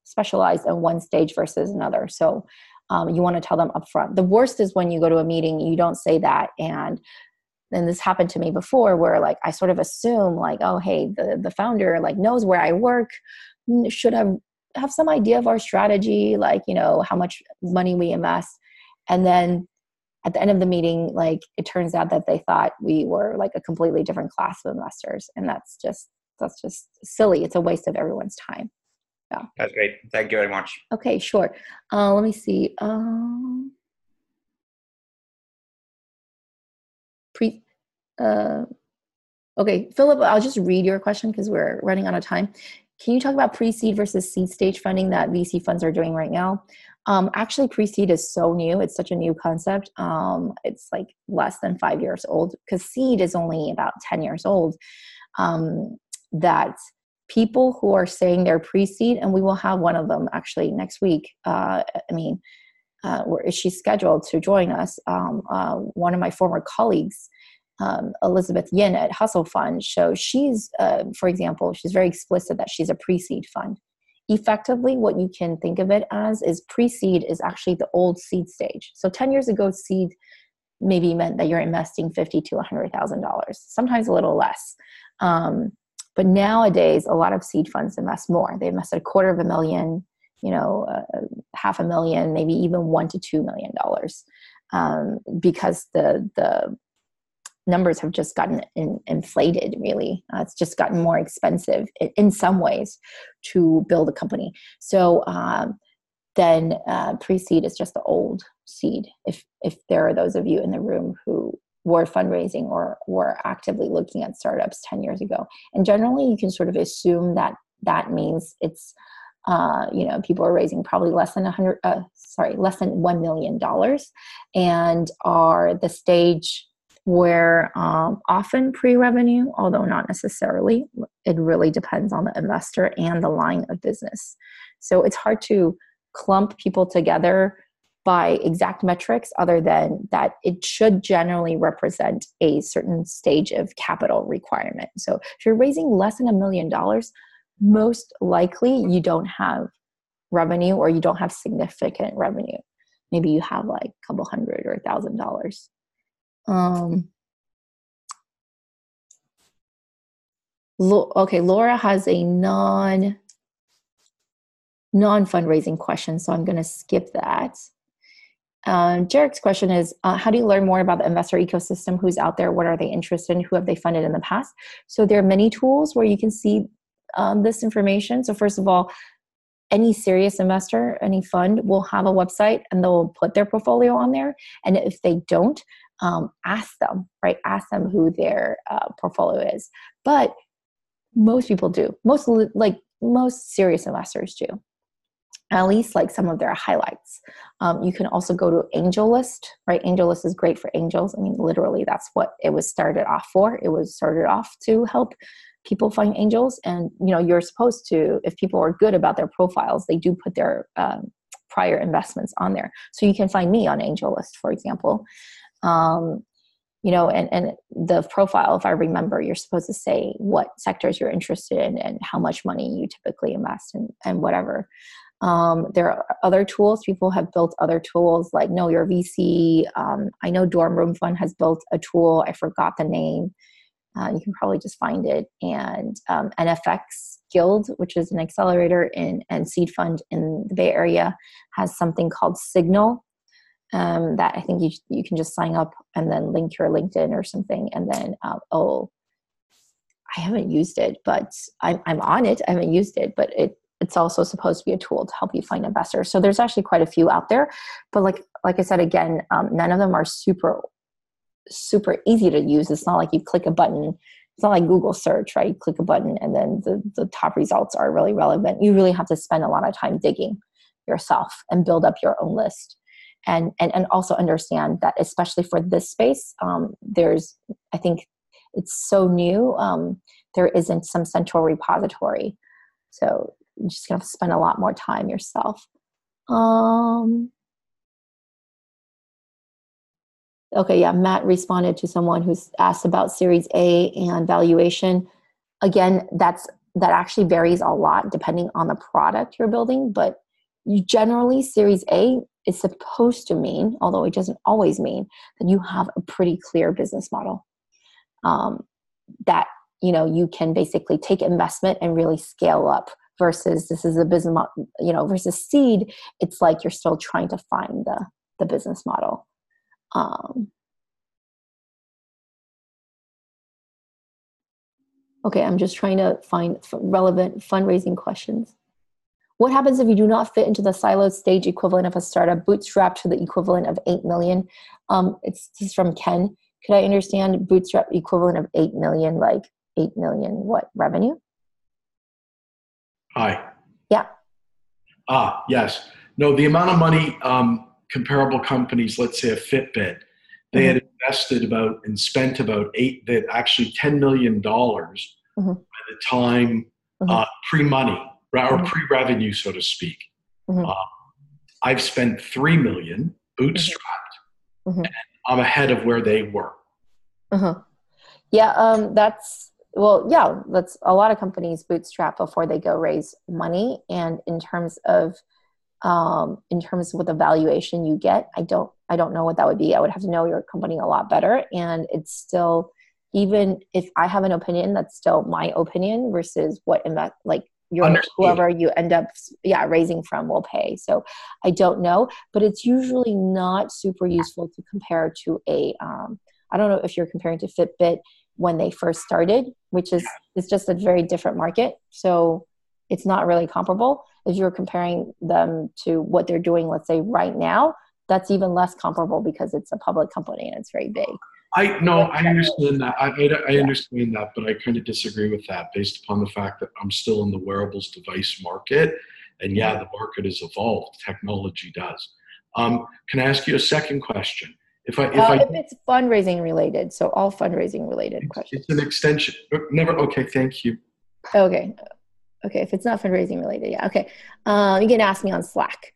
specialized in one stage versus another. So you want to tell them upfront. The worst is when you go to a meeting, you don't say that, and this happened to me before, where like I sort of assume like, oh hey, the founder like knows where I work, should have some idea of our strategy, like, how much money we invest. And then at the end of the meeting, like it turns out that they thought we were like a completely different class of investors. And that's just silly. It's a waste of everyone's time. Yeah. That's great. Thank you very much. Okay, sure. Let me see. Okay, Philip, I'll just read your question because we're running out of time. Can you talk about pre-seed versus seed stage funding that VC funds are doing right now? Actually, pre-seed is so new. It's such a new concept. It's like less than 5 years old, because seed is only about 10 years old. That people who are saying they're pre-seed, and we will have one of them actually next week. Where she's scheduled to join us. One of my former colleagues, Elizabeth Yin at Hustle Fund, shows she's, for example, she's very explicit that she's a pre-seed fund. Effectively, what you can think of it as is pre-seed is actually the old seed stage. So 10 years ago, seed maybe meant that you're investing $50,000 to $100,000, sometimes a little less. But nowadays, a lot of seed funds invest more. They invest $250,000, $500,000, maybe even $1 to $2 million, because the numbers have just gotten inflated. Really, it's just gotten more expensive in some ways to build a company. So then pre-seed is just the old seed. If there are those of you in the room who were fundraising or were actively looking at startups 10 years ago, and generally you can sort of assume that means it's people are raising probably less than $1 million, and are the stage where often pre-revenue, although not necessarily. It really depends on the investor and the line of business. So it's hard to clump people together by exact metrics, other than that it should generally represent a certain stage of capital requirement. So if you're raising less than $1 million, most likely you don't have revenue, or you don't have significant revenue. Maybe you have like a couple hundred or $1,000. Okay, Laura has a non-fundraising question, so I'm going to skip that. Jarek's question is, how do you learn more about the investor ecosystem? Who's out there? What are they interested in? Who have they funded in the past? So there are many tools where you can see this information. So first of all, any serious investor, any fund will have a website, and they'll put their portfolio on there. And if they don't, ask them, right? Ask them who their portfolio is. But most people do. Most serious investors do. At least like some of their highlights. You can also go to AngelList, right? AngelList is great for angels. I mean, literally that's what it was started off for. It was started off to help people find angels. And, you're supposed to, if people are good about their profiles, they do put their prior investments on there. So you can find me on AngelList, for example. And the profile, if I remember, you're supposed to say what sectors you're interested in and how much money you typically invest in and whatever. There are other tools. People have built other tools like Know Your VC. I know Dorm Room Fund has built a tool. I forgot the name. You can probably just find it. And NFX Guild, which is an accelerator and seed fund in the Bay Area, has something called Signal. That I think you can just sign up and then link your LinkedIn or something. And then, I haven't used it, but I'm on it. I haven't used it, but it's also supposed to be a tool to help you find investors. So there's actually quite a few out there, but like I said, again, none of them are super easy to use. It's not like you click a button. It's not like Google search, right? You click a button and then the top results are really relevant. You really have to spend a lot of time digging yourself and build up your own list. And also understand that, especially for this space, I think it's so new, there isn't some central repository. So you're just going to spend a lot more time yourself. Okay, yeah, Matt responded to someone who's asked about Series A and valuation. Again, that actually varies a lot depending on the product you're building, but generally Series A is supposed to mean, although it doesn't always mean, that you have a pretty clear business model. That you can basically take investment and really scale up, versus this is a business model, versus seed, it's like you're still trying to find the business model. Okay, I'm just trying to find relevant fundraising questions. What happens if you do not fit into the siloed stage equivalent of a startup bootstrapped to the equivalent of 8 million? This is from Ken. Could I understand bootstrap equivalent of 8 million, like 8 million what revenue? Hi. Yeah. Yes. No, the amount of money comparable companies, let's say a Fitbit, they had invested about and spent about $10 million by the time pre-money or pre-revenue, so to speak. I've spent $3 million bootstrapped, and I'm ahead of where they were. Yeah, that's a lot of companies bootstrap before they go raise money. And in terms of what the valuation you get, I don't know what that would be. I would have to know your company a lot better. And it's still, even if I have an opinion, that's still my opinion versus what whoever you end up raising from will pay. So I don't know, but it's usually not super useful to compare to I don't know if you're comparing to Fitbit when they first started, which is, it's just a very different market. So it's not really comparable. If you're comparing them to what they're doing, let's say right now, that's even less comparable because it's a public company and it's very big. I understand that. I understand that, but I kind of disagree with that based upon the fact that I'm still in the wearables device market. And the market has evolved. Technology does. Can I ask you a second question? If it's fundraising related, so all fundraising related questions. It's an extension. Never. Okay. Thank you. Okay. If it's not fundraising related, okay. You can ask me on Slack.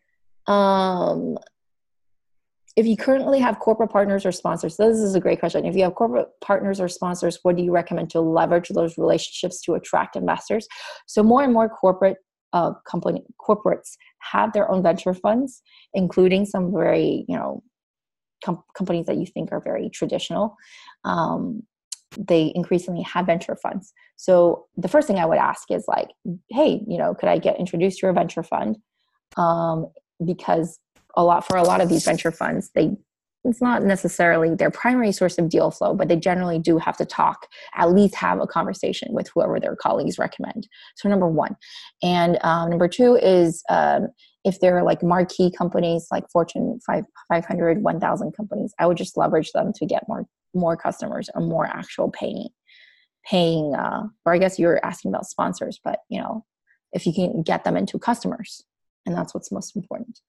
If you currently have corporate partners or sponsors, this is a great question. If you have corporate partners or sponsors, what do you recommend to leverage those relationships to attract investors? So more and more corporates have their own venture funds, including some very, companies that you think are very traditional. They increasingly have venture funds. So the first thing I would ask is like, hey, could I get introduced to a venture fund? Because for a lot of these venture funds, it's not necessarily their primary source of deal flow, but they generally do have to at least have a conversation with whoever their colleagues recommend. So number one. And number two is if they're like marquee companies like Fortune 500, 1,000 companies, I would just leverage them to get more customers or more actual paying, or I guess you're asking about sponsors, but if you can get them into customers, and that's what's most important.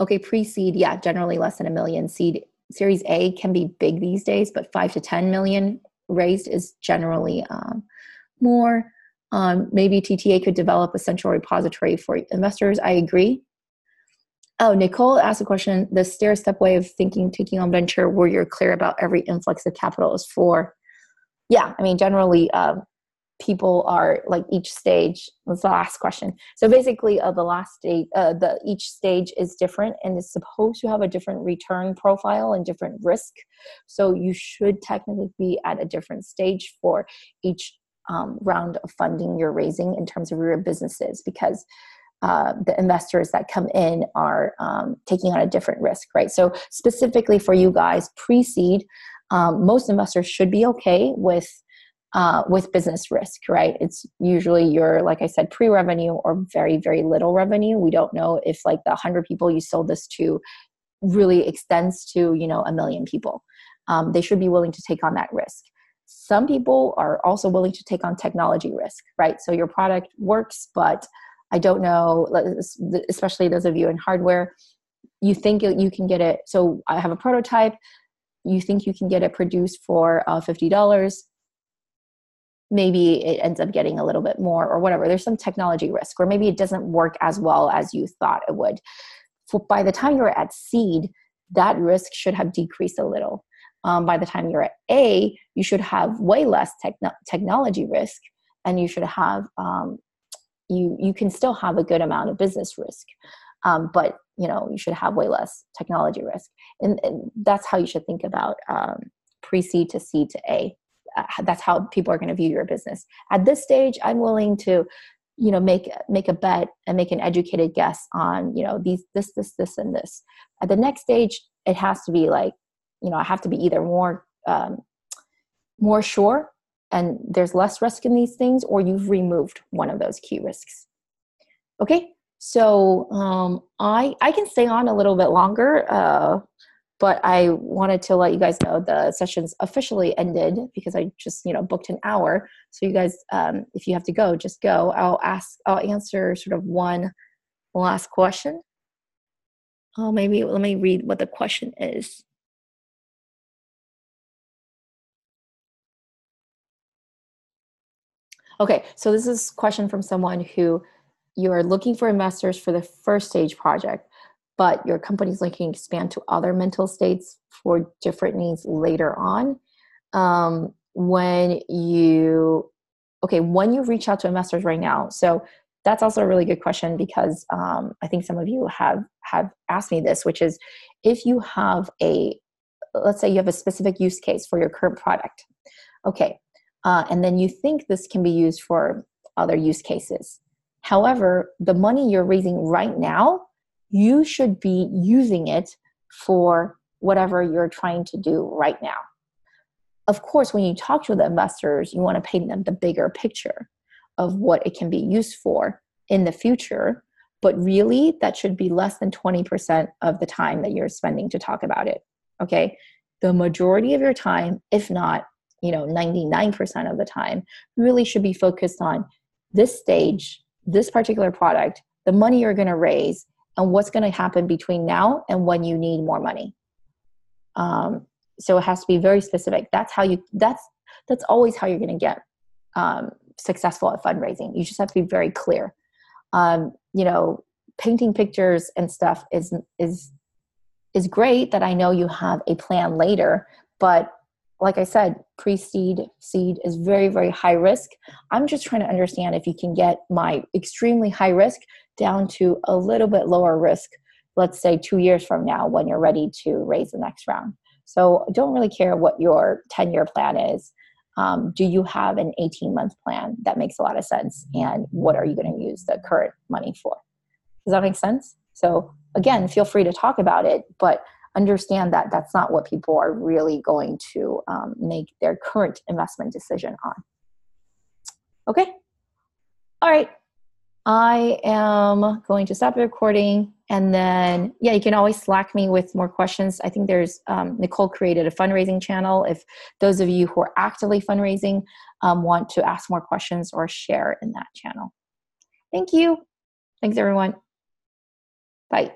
Okay, pre-seed, generally less than $1 million. Series A can be big these days, but 5 to 10 million raised is generally more. Maybe TTA could develop a central repository for investors. I agree. Oh, Nicole asked a question. The stair-step way of taking on venture where you're clear about every influx of capital is for. Yeah, I mean, generally, people are like each stage. That's the last question. So basically, the last stage, each stage is different and is supposed to have a different return profile and different risk. So you should technically be at a different stage for each round of funding you're raising in terms of your businesses, because the investors that come in are taking on a different risk, right? So specifically for you guys, pre-seed, most investors should be okay with business risk, right? It's usually like I said, pre-revenue or very, very little revenue. We don't know if like the 100 people you sold this to really extends to, 1 million people. They should be willing to take on that risk. Some people are also willing to take on technology risk, right? So your product works, but I don't know, especially those of you in hardware, you think you can get it. So I have a prototype. You think you can get it produced for $50. Maybe it ends up getting a little bit more or whatever. There's some technology risk, or maybe it doesn't work as well as you thought it would. By the time you're at seed, that risk should have decreased a little. By the time you're at A, you should have way less technology risk, and you should have you can still have a good amount of business risk, but you should have way less technology risk, and that's how you should think about pre-seed to seed to A. That's how people are going to view your business. At this stage, I'm willing to, make a bet and make an educated guess on, this, and this. At the next stage, it has to be like, I have to be either more sure and there's less risk in these things, or you've removed one of those key risks. Okay, so I can stay on a little bit longer. but I wanted to let you guys know the session's officially ended because I just, booked an hour. So you guys, if you have to go, just go. I'll answer sort of one last question. Oh, maybe let me read what the question is. Okay, so this is a question from someone who you are looking for investors for the first stage project, but your company's looking to expand to other mental states for different needs later on. When you reach out to investors right now, so that's also a really good question because I think some of you have asked me this, which is if you have let's say you have a specific use case for your current product, okay, and then you think this can be used for other use cases. However, the money you're raising right now, you should be using it for whatever you're trying to do right now. Of course, when you talk to the investors, you want to paint them the bigger picture of what it can be used for in the future. But really, that should be less than 20% of the time that you're spending to talk about it. Okay? The majority of your time, if not 99% of the time, really should be focused on this stage, this particular product, the money you're going to raise, and what's going to happen between now and when you need more money. So it has to be very specific. That's always how you're going to get successful at fundraising. You just have to be very clear. Painting pictures and stuff is great that I know you have a plan later, but like I said, pre-seed, seed is very, very high risk. I'm just trying to understand if you can get my extremely high risk down to a little bit lower risk, let's say 2 years from now when you're ready to raise the next round. So I don't really care what your 10-year plan is. Do you have an 18-month plan that makes a lot of sense? And what are you going to use the current money for? Does that make sense? So again, feel free to talk about it, but understand that that's not what people are really going to make their current investment decision on. Okay. All right. I am going to stop the recording, and then, you can always Slack me with more questions. I think there's, Nicole created a fundraising channel. If those of you who are actively fundraising want to ask more questions or share in that channel. Thank you. Thanks, everyone. Bye.